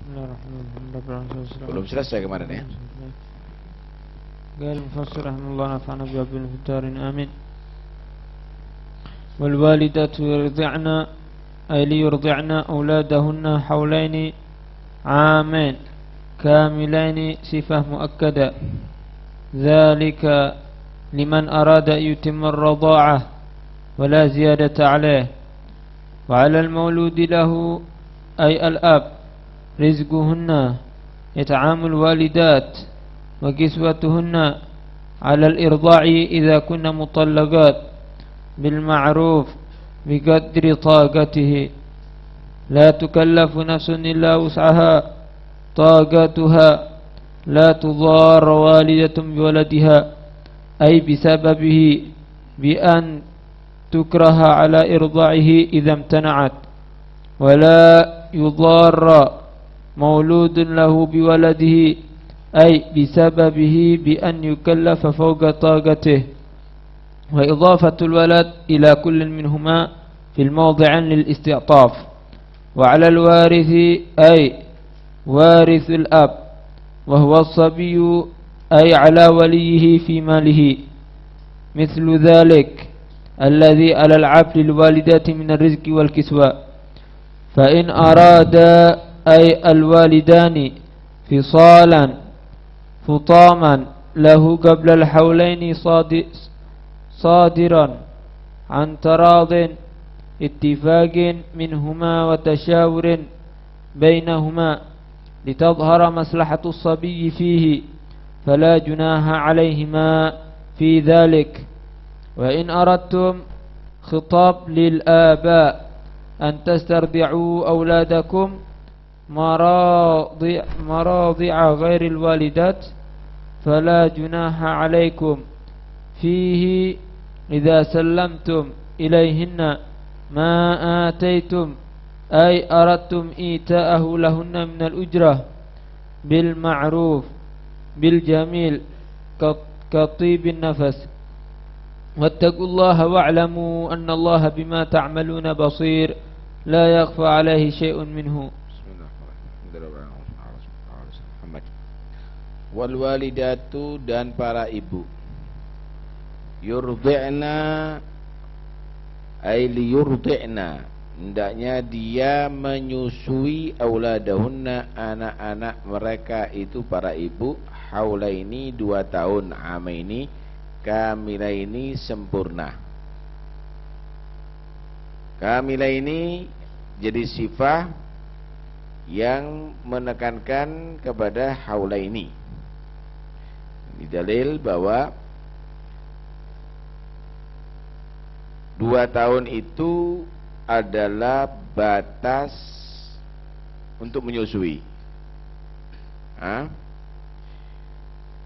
Belum selesai kemarin ya. قال المفسر رحمه الله نفعنا بأبين في الدارين آمين. والوالدات يرضعن أي ليرضعن أولادهن حولين عامين كاملين صفة مؤكدة، ذلك لمن أراد أن يتم الرضاعة ولا زيادة عليه. وعلى المولود له أي الأب رزقهن إطعام الوالدات وكسوتهن على الإرضاع إذا كن مطلقات بالمعروف بقدر طاقته، لا تكلف نفس إلا وسعها طاقتها، لا تضار والدة بولدها أي بسببه بأن تكره على إرضاعه إذا امتنعت، ولا يضار مولود له بولده أي بسببه بأن يكلف فوق طاقته. وإضافة الولد إلى كل منهما في الموضع للاستعطاف. وعلى الوارث أي وارث الأب وهو الصبي أي على وليه في ماله، مثل ذلك الذي على العبد للوالدات من الرزق والكسوة. فإن أرادا أي الوالدان فصالا فطاما له قبل الحولين صادرا عن تراض اتفاق منهما وتشاور بينهما لتظهر مصلحة الصبي فيه، فلا جناح عليهما في ذلك. وإن أردتم خطاب للآباء أن تسترضعوا أولادكم مراضع غير الوالدات فلا جناح عليكم فيه إذا سلمتم إليهن ما آتيتم أي أردتم إيتاءه لهن من الأجرة بالمعروف بالجميل كطيب النفس. واتقوا الله واعلموا أن الله بما تعملون بصير لا يخفى عليه شيء منه. Wal walidatu dan para ibu yurdi'na ay liyurdi'na, hendaknya dia menyusui auladahunna, anak-anak mereka itu para ibu, haulaini 2 tahun, amaini kamilaini sempurna. Kamilaini jadi sifat yang menekankan kepada haulaini. Ini dalil bahwa 2 tahun itu adalah batas untuk menyusui.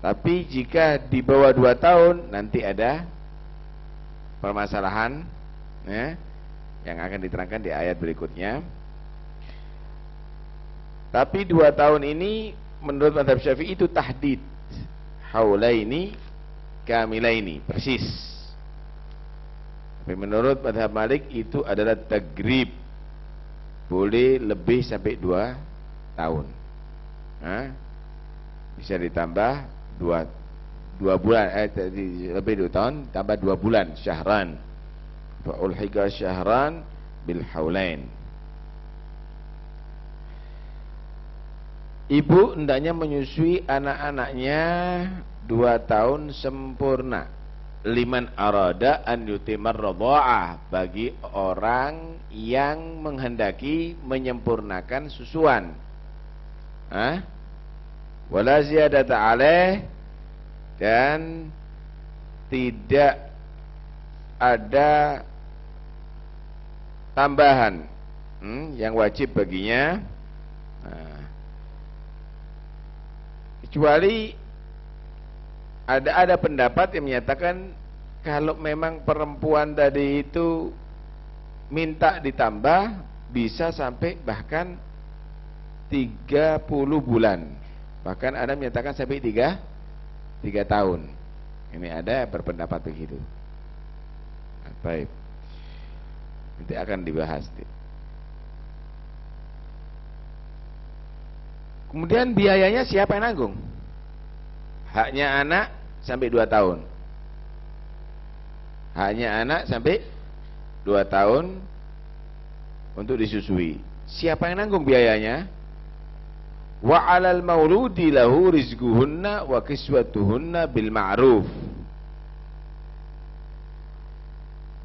Tapi jika di bawah 2 tahun nanti ada permasalahan ya, yang akan diterangkan di ayat berikutnya. Tapi 2 tahun ini menurut mazhab Syafi'i itu tahdid, haulaini kamilaini, persis. Tapi menurut mazhab Malik itu adalah tagrib, boleh lebih sampai 2 tahun. Bisa ditambah 2 bulan, lebih 2 tahun tambah 2 bulan, syahran. Fa ulhiqa syahran bil haulain. Ibu hendaknya menyusui anak-anaknya 2 tahun sempurna. Liman arada an yutimar radha'ah, bagi orang yang menghendaki menyempurnakan susuan. Wala ziyadata alaih, dan tidak ada tambahan yang wajib baginya, kecuali ada pendapat yang menyatakan kalau memang perempuan tadi itu minta ditambah, bisa sampai bahkan 30 bulan. Bahkan ada menyatakan sampai 3 tahun. Ini ada berpendapat begitu. Baik, nanti akan dibahas. Kemudian biayanya siapa yang nanggung? Haknya anak sampai 2 tahun. Haknya anak sampai 2 tahun untuk disusui. Siapa yang nanggung biayanya? Wa 'alal mauludi lahu rizquhunna wa kiswatuhunna bil ma'ruf.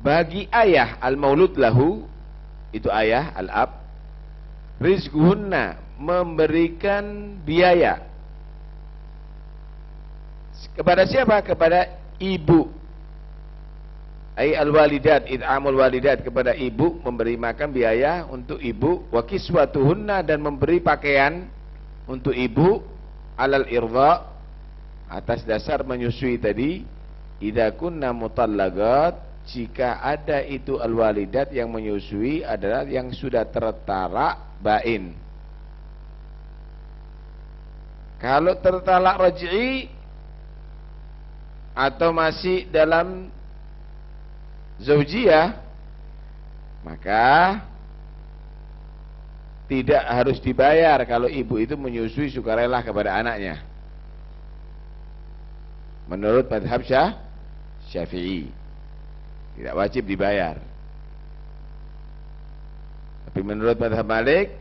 Bagi ayah, al-maulud lahu, itu ayah, al-ab, rizquhunna, memberikan biaya. Kepada siapa? Kepada ibu. Ai al-walidat, id'amul walidat, kepada ibu, memberi makan biaya untuk ibu, wa kiswatuhunna, dan memberi pakaian untuk ibu, alal irdha, atas dasar menyusui tadi, idza kunna mutallaqat, jika ada itu al-walidat yang menyusui adalah yang sudah tertalak bain. Kalau tertalak raj'i atau masih dalam zaujiyah, maka tidak harus dibayar kalau ibu itu menyusui sukarela kepada anaknya. Menurut mazhab Syafi'i tidak wajib dibayar. Tapi menurut mazhab Malik,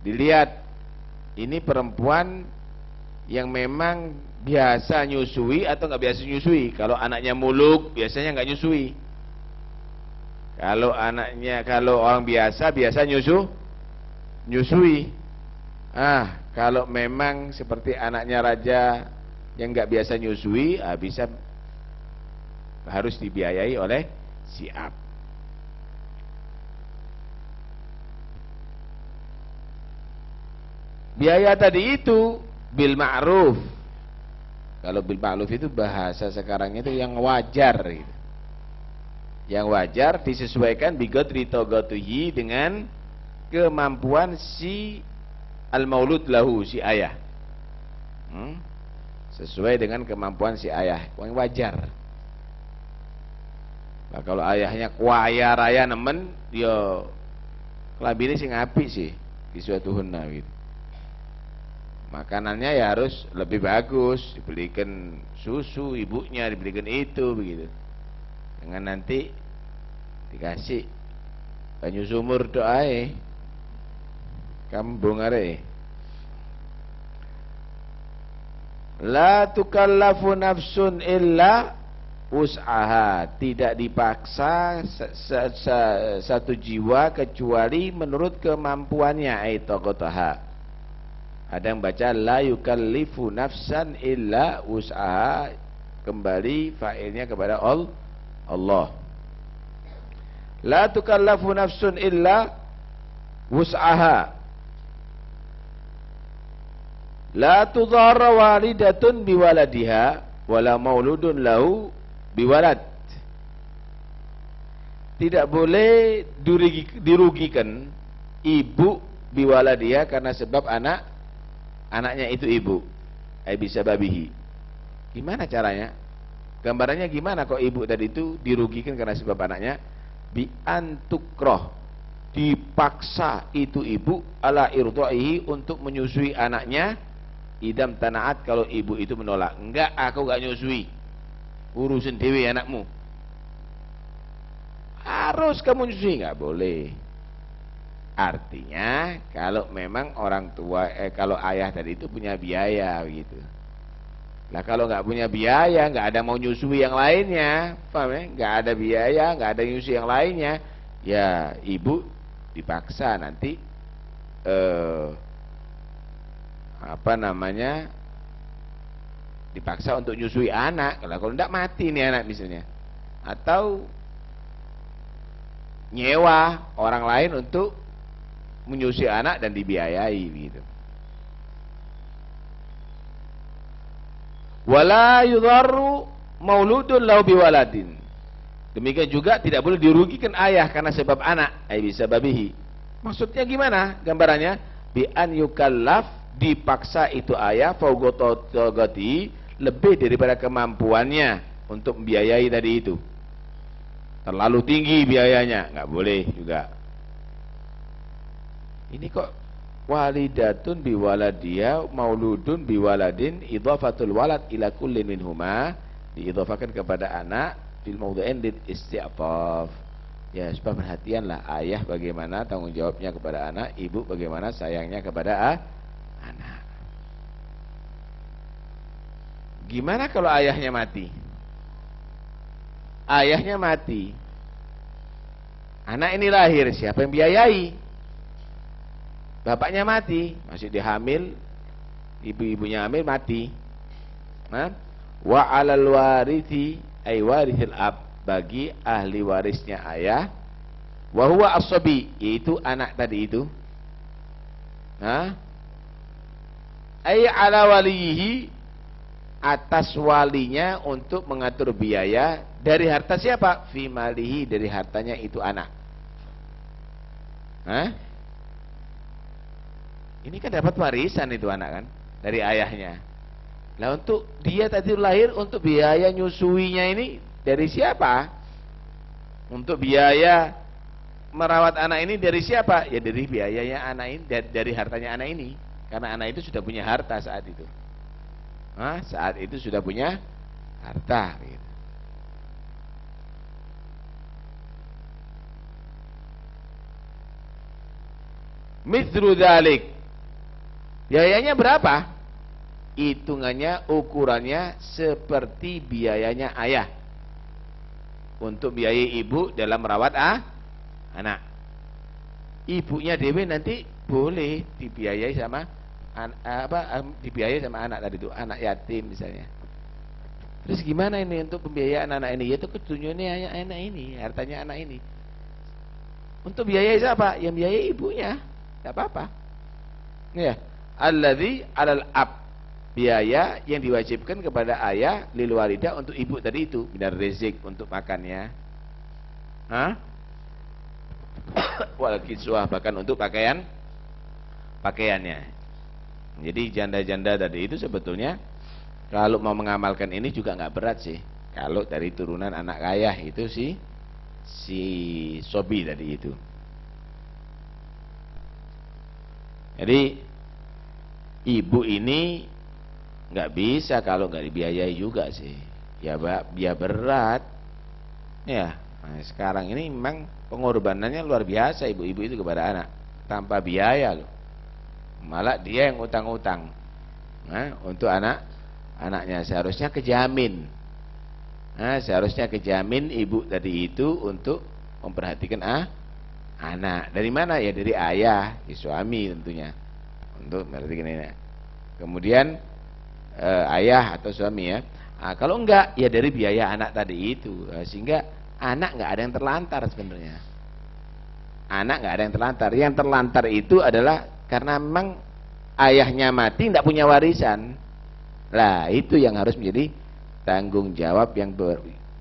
dilihat ini perempuan yang memang biasa nyusui atau nggak biasa nyusui. Kalau anaknya muluk, biasanya nggak nyusui. Kalau orang biasa nyusui. Kalau memang seperti anaknya raja yang nggak biasa nyusui, harus dibiayai oleh si ab. Biaya tadi itu bil ma'ruf. Kalau bil ma'ruf itu bahasa sekarang itu yang wajar gitu. Yang wajar disesuaikan biqadri taqatuhi, dengan kemampuan si al-maulud lahu, si ayah. Sesuai dengan kemampuan si ayah, yang wajar. Nah, kalau ayahnya kuaya raya nemen, yo kelabine sing apik sih, kiswatuhunna gitu. Makanannya ya harus lebih bagus, dibelikan susu ibunya, dibelikan itu begitu. Jangan nanti dikasih banyu sumur doae kambung are. La tukallafu nafsun illa us'aha, tidak dipaksa satu jiwa kecuali menurut kemampuannya, aitaqataha. Ada yang baca la yukallifu nafsan illa us'aha, kembali fa'ilnya kepada Allah. La tukallafu nafsun illa wus'aha. La tudharra walidatun biwaladiha wala mauludun lahu biwalad. Tidak boleh dirugikan ibu biwaladiha karena sebab anaknya itu ibu. Bisa babihi. Gimana caranya? Gambarannya gimana kok ibu tadi itu dirugikan karena sebab anaknya? Bi antukroh, dipaksa itu ibu ala irdaihi, untuk menyusui anaknya. Idam tanaat, kalau ibu itu menolak, enggak, aku enggak nyusui, urusin dewe anakmu, harus kamu nyusui, enggak boleh. Artinya kalau memang orang tua kalau ayah tadi itu punya biaya gitu. Lah kalau enggak punya biaya, enggak ada mau nyusui yang lainnya, paham ya? Enggak ada biaya, enggak ada nyusui yang lainnya, ya ibu dipaksa nanti dipaksa untuk nyusui anak. Kalau enggak mati nih anak misalnya, atau nyewa orang lain untuk menyusui anak dan dibiayai gitu. Wala yudharru mauludun lahu biwaladin. Demikian juga tidak boleh dirugikan ayah karena sebab anak, bisa babihi. Maksudnya gimana gambarannya? Bi an yukallaf, dipaksa itu ayah faugotogati, lebih daripada kemampuannya untuk membiayai tadi itu. Terlalu tinggi biayanya, nggak boleh juga. Ini kok walidatun biwaladiya mauludun biwaladin idhafatul walad ila kullin minhuma, diidhafakan kepada anak fil mawdhi'ain lil isti'taf. Ya, supaya perhatianlah ayah bagaimana tanggung jawabnya kepada anak, ibu bagaimana sayangnya kepada anak. Gimana kalau ayahnya mati? Ayahnya mati, anak ini lahir, siapa yang biayai? Bapaknya mati, masih dihamil, ibu-ibunya hamil mati. Wa 'alal warithi ay warithil ab, bagi ahli warisnya ayah, wa huwa as-sabi, yaitu anak tadi itu. Ay 'ala walihi, atas walinya untuk mengatur biaya dari harta siapa? Fi malihi, dari hartanya itu anak. Ini kan dapat warisan itu anak kan dari ayahnya. Lah untuk dia tadi lahir, untuk biaya nyusuinya ini dari siapa? Untuk biaya merawat anak ini dari siapa? Ya dari biayanya anak ini, dari hartanya anak ini. Karena anak itu sudah punya harta saat itu. Saat itu sudah punya harta gitu. Mithlu dzalik, biayanya berapa? Hitungannya, ukurannya seperti biayanya ayah untuk biayai ibu dalam merawat anak. Ibunya dewe nanti boleh dibiayai sama dibiayai sama anak tadi itu, anak yatim misalnya. Terus gimana ini untuk pembiayaan anak ini? Yaitu ketunjuknya anak ini, hartanya anak ini. Untuk biayai siapa? Yang biayai ibunya. Tidak apa-apa. Ya, alladzi 'alal ab, biaya yang diwajibkan kepada ayah lil walidah untuk ibu tadi itu, binar rezik, untuk makannya. Wal kiswah, bahkan untuk pakaiannya. Jadi janda-janda tadi itu sebetulnya kalau mau mengamalkan ini juga nggak berat sih. Kalau dari turunan anak kaya itu si sobi tadi itu. Jadi ibu ini nggak bisa kalau nggak dibiayai juga sih. Ya berat. Ya, nah, sekarang ini memang pengorbanannya luar biasa ibu-ibu itu kepada anak tanpa biaya loh. Malah dia yang utang-utang. Untuk anaknya seharusnya kejamin. Seharusnya kejamin ibu tadi itu untuk memperhatikan anak. Dari mana? Ya dari ayah, suami tentunya, untuk memperhatikan ini. Kemudian ayah atau suami ya. Kalau enggak, ya dari biaya anak tadi itu. Sehingga anak enggak ada yang terlantar sebenarnya. Anak enggak ada yang terlantar. Yang terlantar itu adalah karena memang ayahnya mati, enggak punya warisan. Lah itu yang harus menjadi tanggung jawab yang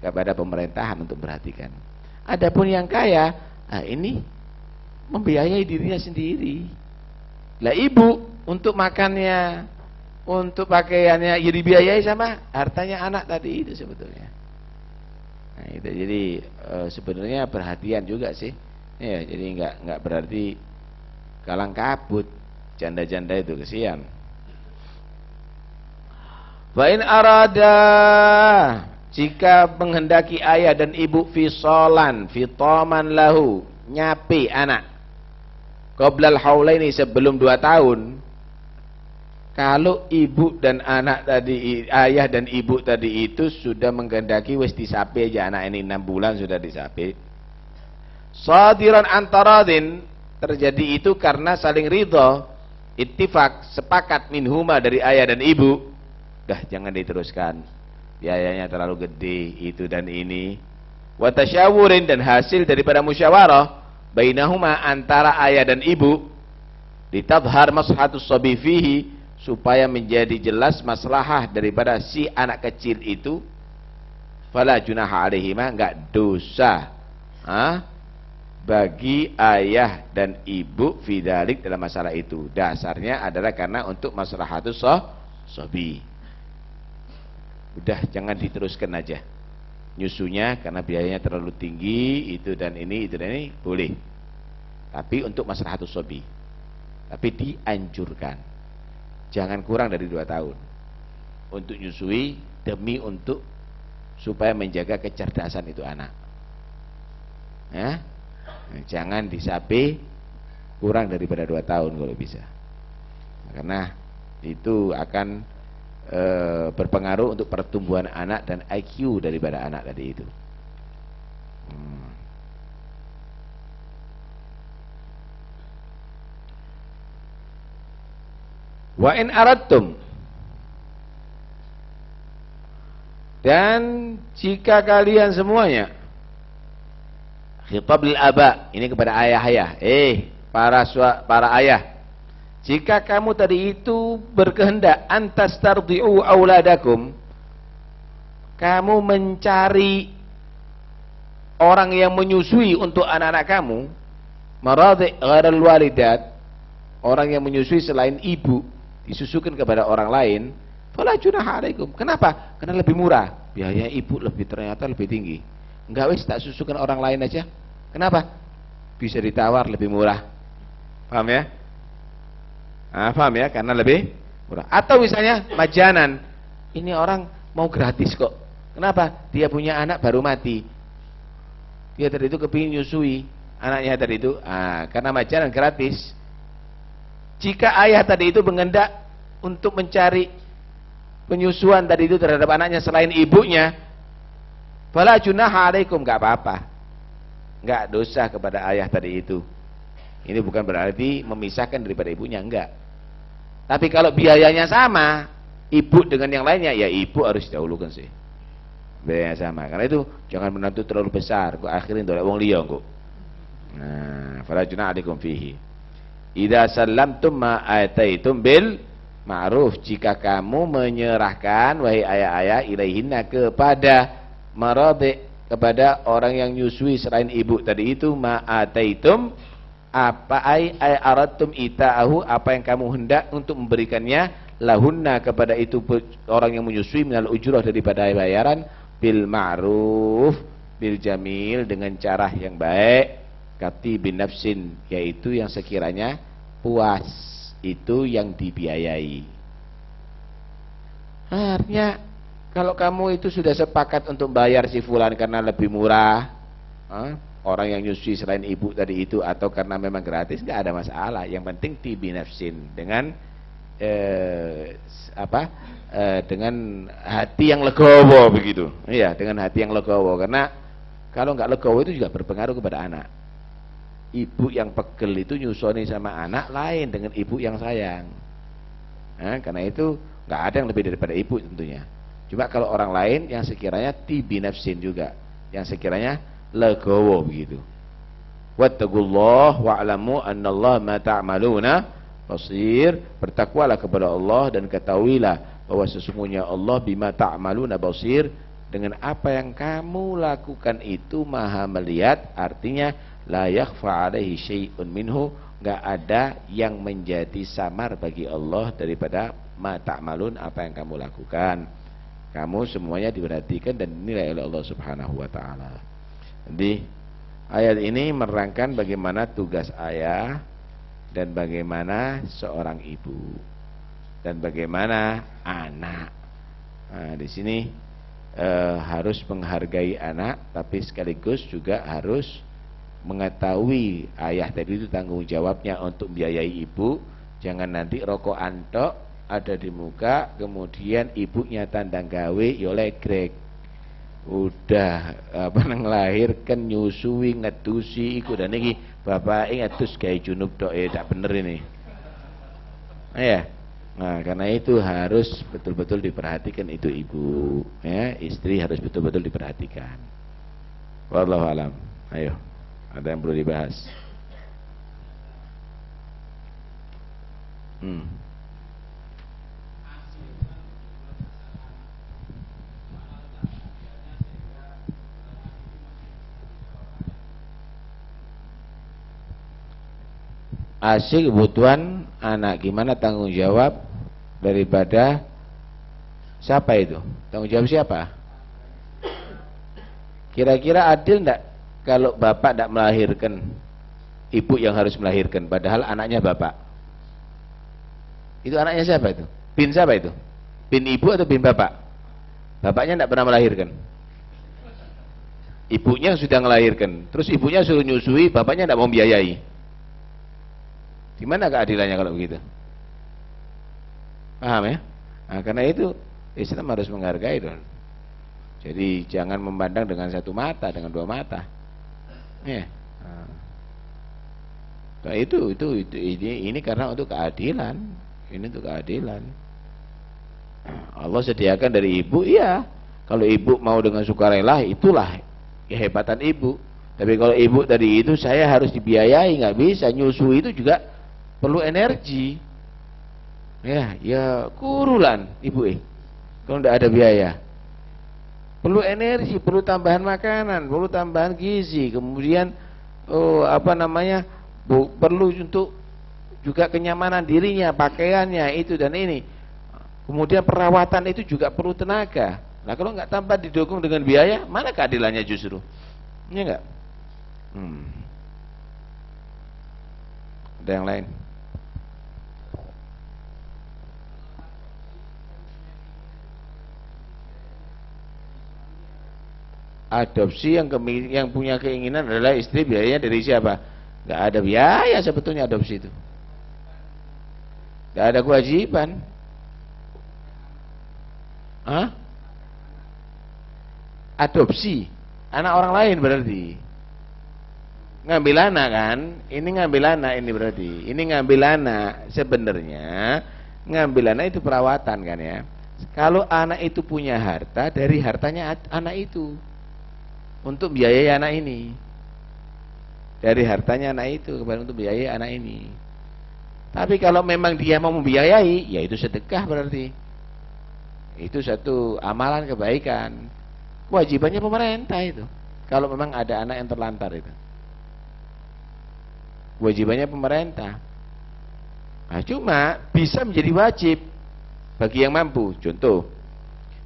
kepada pemerintahan untuk perhatikan. Adapun yang kaya, ini membiayai dirinya sendiri. Lah ibu untuk makannya, untuk pakaiannya, ya dibiayai sama hartanya anak tadi itu sebetulnya. Nah itu jadi sebenarnya perhatian juga sih. Ya, jadi nggak berarti kalang kabut janda-janda itu, kesian. Wa in arada, jika menghendaki ayah dan ibu fisolan, fitoman lahu, nyapi anak, qoblal haulaini, sebelum 2 tahun. Kalau ibu dan anak tadi, ayah dan ibu tadi itu sudah menghendaki wis disapi aja anak ini 6 bulan sudah disapi. Shadiran antaradin, terjadi itu karena saling ridho, ittifaq, sepakat minhuma, dari ayah dan ibu. Dah jangan diteruskan, biayanya terlalu gede itu dan ini. Wa tasyawurin, dan hasil daripada musyawarah bainahuma, antara ayah dan ibu, ditadhhar maslahatus shabi fihi, supaya menjadi jelas maslahah daripada si anak kecil itu. Fala junaha alaihima, enggak dosa bagi ayah dan ibu fidalik, dalam masalah itu. Dasarnya adalah karena untuk maslahatus shabi. Udah jangan diteruskan aja nyusunya, karena biayanya terlalu tinggi itu dan ini boleh, tapi untuk maslahatus shabi. tapi dianjurkan. Jangan kurang dari 2 tahun untuk nyusui, demi untuk supaya menjaga kecerdasan itu anak. Ya, jangan disapi kurang daripada 2 tahun kalau bisa, karena itu akan berpengaruh untuk pertumbuhan anak dan IQ daripada anak tadi itu. Wa in aradtum, dan jika kalian semuanya, khitab lil aba, ini kepada ayah-ayah, para ayah, jika kamu tadi itu berkehendak antas tardi'u auladakum, kamu mencari orang yang menyusui untuk anak-anak kamu, maradhi' ghairal walidat, orang yang menyusui selain ibu, disusukan kepada orang lain, fala junaha alaikum. Kenapa? Karena lebih murah, biaya ibu ternyata lebih tinggi. Enggak, wis tak susukan orang lain aja. Kenapa? Bisa ditawar lebih murah. Paham ya? Paham ya? Karena lebih murah. Atau misalnya majanan, ini orang mau gratis kok. Kenapa? Dia punya anak baru mati, dia tadi itu kepingin nyusui anaknya tadi itu, karena majanan gratis. Jika ayah tadi itu mengendak untuk mencari penyusuan tadi itu terhadap anaknya selain ibunya, fala junaha alaikum, enggak apa-apa, enggak dosa kepada ayah tadi itu. Ini bukan berarti memisahkan daripada ibunya, enggak. Tapi kalau biayanya sama, ibu dengan yang lainnya, ya ibu harus didahulukan sih. Biayanya sama. Karena itu jangan menantu terlalu besar, kok akhirin dolek wong liya kok. Nah, fala junaha alaikum fihi. Idza sallamtum ma ataitum bil ma'ruf, jika kamu menyerahkan wahai ayah-ayah ilaihinna kepada maradhi, kepada orang yang nyusui selain ibu tadi itu, ma ataitum, apa ay aradtum ita'ahu, apa yang kamu hendak untuk memberikannya, lahunna, kepada itu orang yang menyusui, minal ujurah, daripada bayaran, bil ma'ruf, bil jamil, dengan cara yang baik, kati bin nafsin, yaitu yang sekiranya puas, itu yang dibiayai. Artinya kalau kamu itu sudah sepakat untuk bayar si fulan karena lebih murah, orang yang nyusui selain ibu tadi itu, atau karena memang gratis, nggak ada masalah. Yang penting tibi nafsin, dengan dengan hati yang legowo begitu. Iya, dengan hati yang legowo, karena kalau nggak legowo itu juga berpengaruh kepada anak. Ibu yang pegel itu nyusoni sama anak lain dengan ibu yang sayang. Karena itu nggak ada yang lebih daripada ibu tentunya. Cuma kalau orang lain yang sekiranya tibi nafsin juga, yang sekiranya legowo begitu. Wattaqullah wa'lamu annallaha ma ta'maluna basir. Bertakwalah kepada Allah dan ketahuilah bahwa sesungguhnya Allah bima ta'maluna basir, dengan apa yang kamu lakukan itu maha melihat. Artinya la yakhfa alaihi syai'un minhu, enggak ada yang menjadi samar bagi Allah daripada ma ta'malun, apa yang kamu lakukan. Kamu semuanya diperhatikan dan dinilai oleh Allah Subhanahu wa taala. Jadi ayat ini menerangkan bagaimana tugas ayah dan bagaimana seorang ibu dan bagaimana anak. Nah, di sini harus menghargai anak, tapi sekaligus juga harus mengetahui ayah tadi itu tanggung jawabnya untuk biayai ibu. Jangan nanti rokok antok ada di muka, kemudian ibunya tandang gawe yo legrek, udah ngelahirkan, nyusui, ngedusi iku, dan iki bapak ngedus gawe junub tok, tak bener ini. Nah, karena itu harus betul-betul diperhatikan itu ibu, ya, istri harus betul-betul diperhatikan. Wallahu alam. Ayo, ada yang perlu dibahas? Asik kebutuhan anak, gimana tanggung jawab daripada siapa itu? Tanggung jawab siapa? Kira-kira adil enggak kalau bapak tidak melahirkan, ibu yang harus melahirkan, padahal anaknya bapak? Itu anaknya siapa itu? Bin siapa itu? Bin ibu atau bin bapak? Bapaknya tidak pernah melahirkan. Ibunya sudah melahirkan. Terus ibunya suruh nyusui, bapaknya tidak mau biayai. Gimana keadilannya kalau begitu? Paham ya? Nah, karena itu Islam harus menghargai dong. Jadi jangan memandang dengan satu mata, dengan dua mata. Ya. Nah, ini karena untuk keadilan. Ini untuk keadilan. Allah sediakan dari ibu, iya. Kalau ibu mau dengan sukarela, itulah kehebatan ibu. Tapi kalau ibu tadi itu saya harus dibiayai, nggak bisa. Nyusu itu juga perlu energi. Ya kurulan ibu kalau tidak ada biaya. Perlu energi, perlu tambahan makanan, perlu tambahan gizi, kemudian perlu untuk juga kenyamanan dirinya, pakaiannya itu dan ini. Kemudian perawatan itu juga perlu tenaga. Nah kalau nggak tambah didukung dengan biaya, mana keadilannya justru? Iya nggak? Ada yang lain? Adopsi yang punya keinginan adalah istri, biayanya dari siapa? Nggak ada biaya sebetulnya adopsi itu. Nggak ada kewajiban. Adopsi anak orang lain berarti. Ngambil anak kan? Ini ngambil anak ini berarti. Ini ngambil anak sebenarnya. Ngambil anak itu perawatan kan ya. Kalau anak itu punya harta, dari hartanya anak itu untuk biayai anak ini. Dari hartanya anak itu kepada untuk biayai anak ini. Tapi kalau memang dia mau membiayai, ya itu sedekah berarti. Itu satu amalan kebaikan. Kewajibannya pemerintah itu. Kalau memang ada anak yang terlantar itu. Kewajibannya pemerintah. Nah, cuma bisa menjadi wajib bagi yang mampu. Contoh,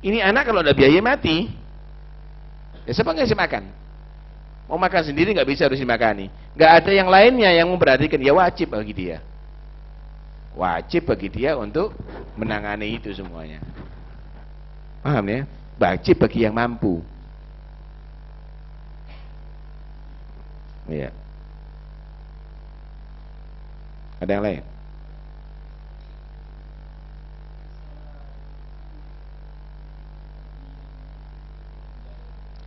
ini anak kalau ada biaya mati, ya siapa ngasih makan? Mau makan sendiri nggak bisa, harus dimakani. Nggak ada yang lainnya yang memperhatikan, ya wajib bagi dia. Wajib bagi dia untuk menangani itu semuanya. Paham ya? Wajib bagi yang mampu. Iya. Ada yang lain?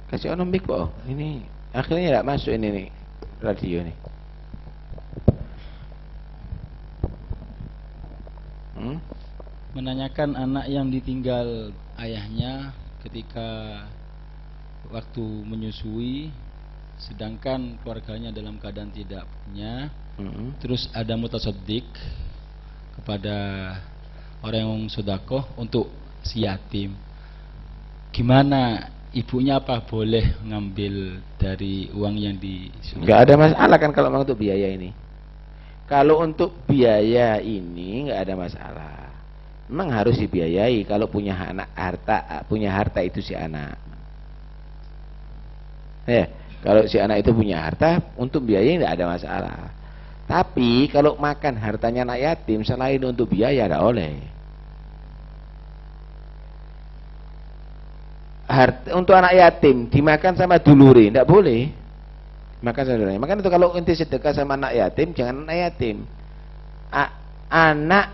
Kasih ono mic kok. Ini akhirnya tidak masuk ini nih radio nih. Menanyakan anak yang ditinggal ayahnya ketika waktu menyusui, sedangkan keluarganya dalam keadaan tidak punya. Terus ada mutasaddiq kepada orang yang sedekah untuk si yatim. Gimana ibunya, apa boleh ngambil dari uang yang disuruh? Nggak ada masalah kan kalau memang untuk biaya ini. Kalau untuk biaya ini nggak ada masalah. Memang harus dibiayai kalau punya anak punya harta itu si anak. Kalau si anak itu punya harta, untuk biayai nggak ada masalah. Tapi kalau makan hartanya anak yatim selain untuk biaya nggak oleh. Untuk anak yatim dimakan sama dulure, tidak boleh. Makan sama dulure. Makanya itu kalau inti sedekah sama anak yatim, jangan anak yatim. Anak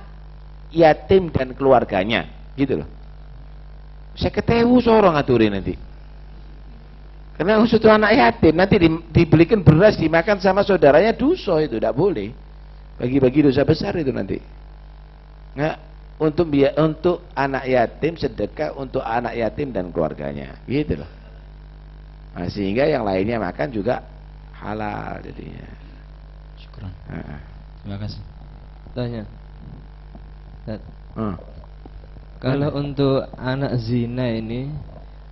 yatim dan keluarganya, gitu loh. Saya ketewu seorang ngaturin nanti. Karena khusus anak yatim nanti dibelikan beras dimakan sama saudaranya, dosa itu, tidak boleh. Bagi-bagi dosa besar itu nanti. Nah, untuk anak yatim sedekah untuk anak yatim dan keluarganya, gitu loh. Nah, sehingga yang lainnya makan juga halal jadinya. Syukran. Terima kasih. Tanya. Kalau untuk anak zina ini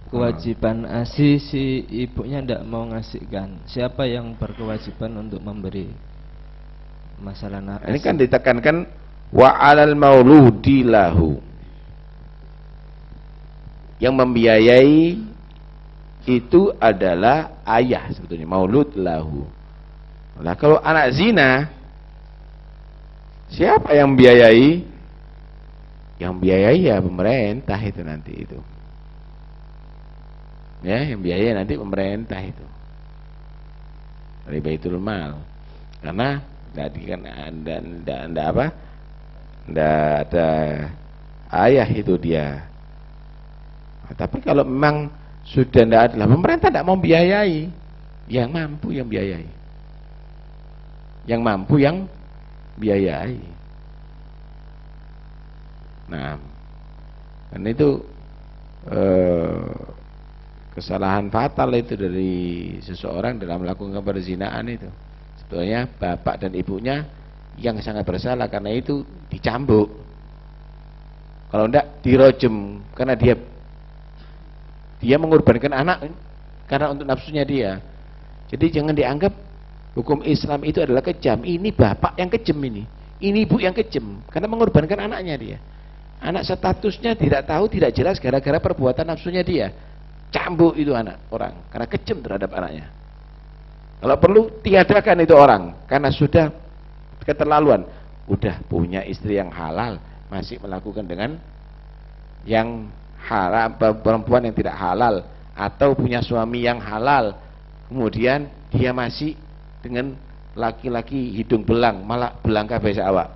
kewajiban ASI, si ibunya tidak mau ngasihkan, siapa yang berkewajiban untuk memberi? Masalah nafkah. Ini kan ditekankan wa 'alal mauludi lahu. Yang membiayai itu adalah ayah sebetulnya, maulud lahu. Nah, kalau anak zina, siapa yang membiayai? Yang biayai ya pemerintah itu nanti itu. Ya, yang biayai nanti pemerintah itu. Dari Baitul Mal. Karena tadi kan enggak apa? Enggak ada ayah itu dia. Nah, tapi kalau memang sudah enggak ada, pemerintah enggak mau biayai. Yang mampu yang biayai. Yang mampu yang biayai. Nah, karena itu kesalahan fatal itu dari seseorang dalam melakukan perzinahan itu. Sebetulnya bapak dan ibunya yang sangat bersalah, karena itu dicambuk. Kalau enggak dirojem, karena dia mengorbankan anak karena untuk nafsunya dia. Jadi jangan dianggap hukum Islam itu adalah kejam. Ini bapak yang kejam ini ibu yang kejam karena mengorbankan anaknya dia. Anak statusnya tidak tahu, tidak jelas gara-gara perbuatan nafsunya dia. Cambuk itu anak orang karena kejam terhadap anaknya. Kalau perlu tiadakan itu orang karena sudah keterlaluan. Udah punya istri yang halal masih melakukan dengan yang haram, perempuan yang tidak halal, atau punya suami yang halal kemudian dia masih dengan laki-laki hidung belang, malah belang kabeh awak.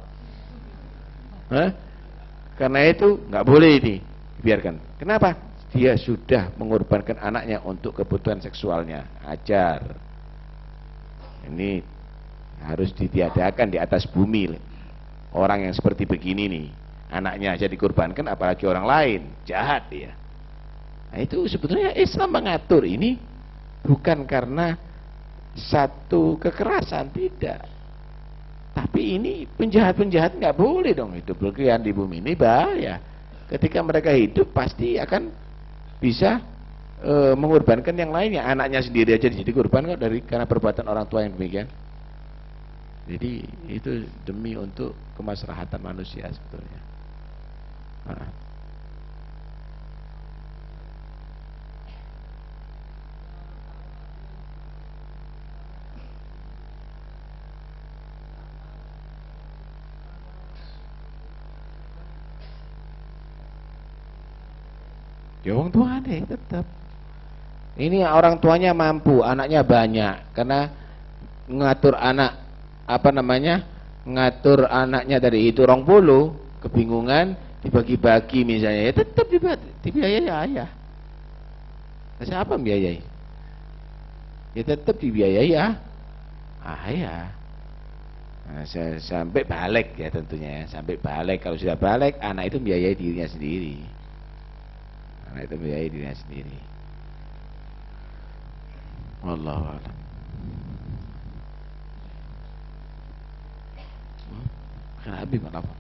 Karena itu nggak boleh ini biarkan. Kenapa? Dia sudah mengorbankan anaknya untuk kebutuhan seksualnya. Ajar. Ini harus ditiadakan di atas bumi. Orang yang seperti begini nih, anaknya aja dikorbankan, apalagi orang lain. Jahat dia. Nah, itu sebetulnya Islam mengatur ini bukan karena satu kekerasan, tidak. Tapi ini penjahat-penjahat nggak boleh dong hidup berkeliaran di bumi ini, bahaya. Ketika mereka hidup pasti akan bisa mengorbankan yang lainnya. Anaknya sendiri aja jadi korban kok karena perbuatan orang tua yang demikian. Jadi itu demi untuk kemaslahatan manusia sebetulnya. Ya orang tua deh tetap. Ini orang tuanya mampu, anaknya banyak, karena ngatur anak ngatur anaknya dari itu 20, kebingungan dibagi-bagi misalnya, ya tetap dibiayai ayah. Siapa biayai? Ya tetap dibiayai ayah. Nah, sampai balik ya tentunya, sampai balik. Kalau sudah balik, anak itu biayai dirinya sendiri. Anak itu biayai dirinya sendiri. Wallahu a'lam. Kan Habib apa?